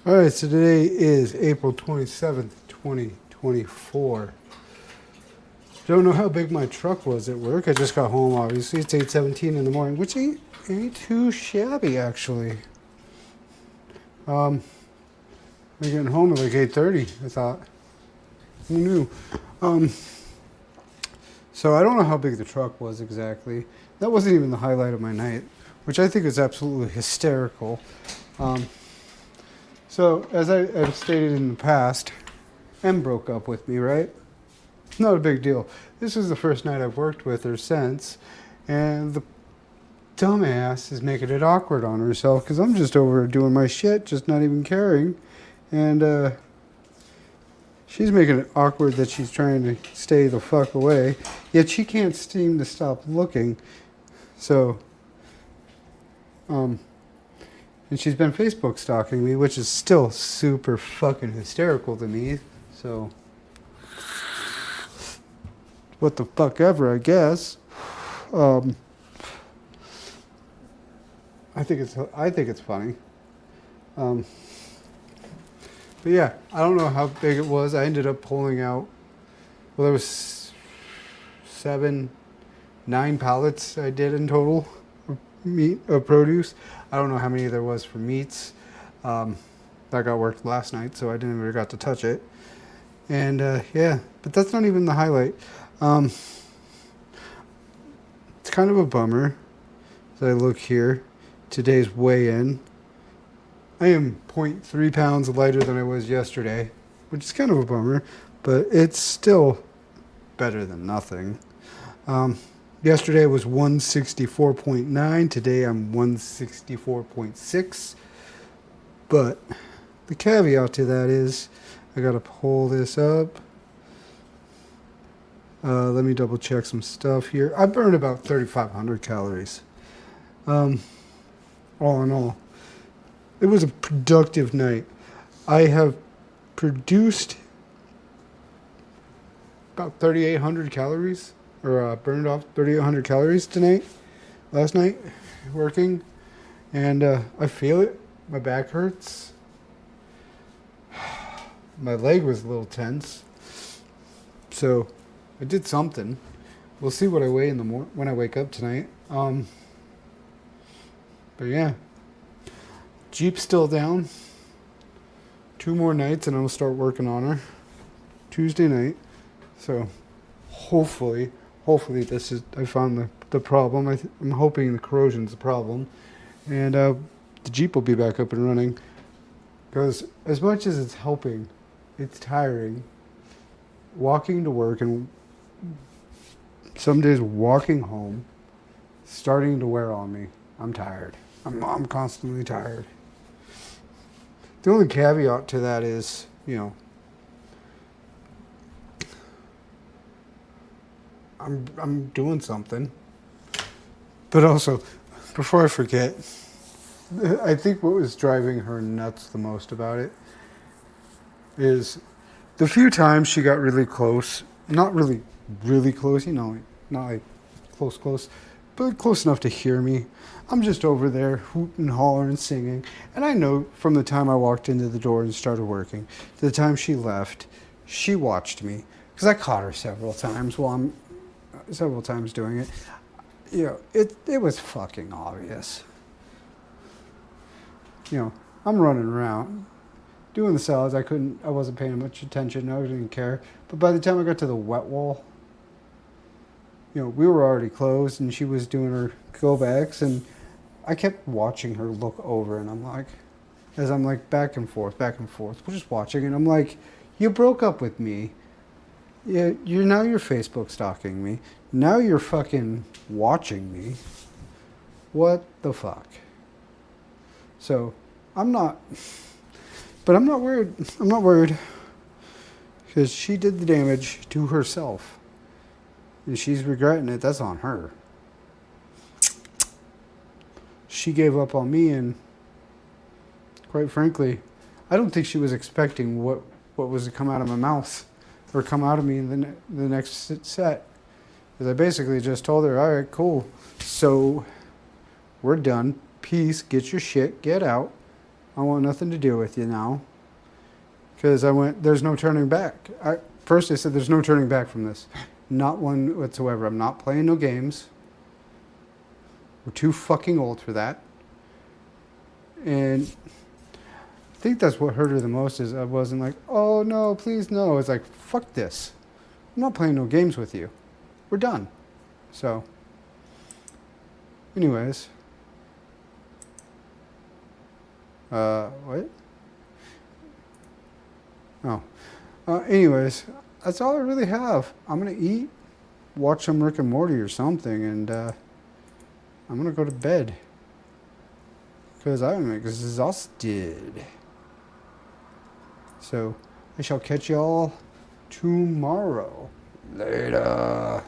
All right, so today is April 27th, 2024. Don't know how big my truck was at work. I just got home, obviously. It's 8:17 in the morning, which ain't too shabby, actually. I'm getting home at like 8:30, I thought. Who knew? Um, so I don't know how big the truck was exactly. That wasn't even the highlight of my night, which I think is absolutely hysterical. Um, so, as I've stated in the past, M broke up with me, right? Not a big deal. This is the first night I've worked with her since, and the dumbass is making it awkward on herself because I'm just over doing my shit, just not even caring. And she's making it awkward that she's trying to stay the fuck away, yet she can't seem to stop looking. So, and she's been Facebook stalking me, which is still super fucking hysterical to me. So, what the fuck ever, I guess. Um, I think it's funny. Um, but yeah, I don't know how big it was. I ended up pulling out. Well, there was 9 pallets I did in total of produce. I don't know how many there was for meats. That got worked last night, so I didn't even got to touch it. And yeah, but that's not even the highlight. It's kind of a bummer as I look here. Today's weigh-in. I am 0.3 pounds lighter than I was yesterday, which is kind of a bummer, but it's still better than nothing. Yesterday was 164.9. Today I'm 164.6. But the caveat to that is I got to pull this up. Let me double check some stuff here. I burned about 3,500 calories. All in all, it was a productive night. I have produced about 3,800 calories, or burned off 3,800 calories last night, working. And I feel it. My back hurts. My leg was a little tense. So I did something. We'll see what I weigh in the when I wake up tonight. But yeah, Jeep's still down. 2 more nights and I'll start working on her. Tuesday night. So hopefully this is, I found the problem. I'm hoping the corrosion's the problem. And the Jeep will be back up and running. Because as much as it's helping, it's tiring. Walking to work and some days walking home, starting to wear on me. I'm tired. I'm constantly tired. The only caveat to that is, I'm doing something. But also, before I forget, I think what was driving her nuts the most about it is the few times she got really close, not really, really close, not like close, but close enough to hear me. I'm just over there hooting, hollering, singing. And I know from the time I walked into the door and started working to the time she left, she watched me. Because I caught her several times doing it. It was fucking obvious. I'm running around doing the salads. I wasn't paying much attention. I didn't care. But by the time I got to the wet wall, we were already closed and she was doing her go backs and I kept watching her look over and I'm like, back and forth, we're just watching and I'm like, you broke up with me. Yeah, you're Facebook stalking me. Now you're fucking watching me. What the fuck? So, I'm not worried. I'm not worried. Because she did the damage to herself. And she's regretting it. That's on her. She gave up on me and, quite frankly, I don't think she was expecting what was to come out of my mouth or come out of me in the next set. Because I basically just told her, all right, cool. So, we're done. Peace. Get your shit. Get out. I want nothing to do with you now. Because I went, there's no turning back. First I said there's no turning back from this. Not one whatsoever. I'm not playing no games. We're too fucking old for that. And I think that's what hurt her the most is I wasn't like, oh no, please no. It's like, fuck this. I'm not playing no games with you. We're done. So, anyways. What? Oh. Anyways, that's all I really have. I'm going to eat, watch some Rick and Morty or something, and I'm going to go to bed. Because I'm exhausted. So, I shall catch y'all tomorrow. Later.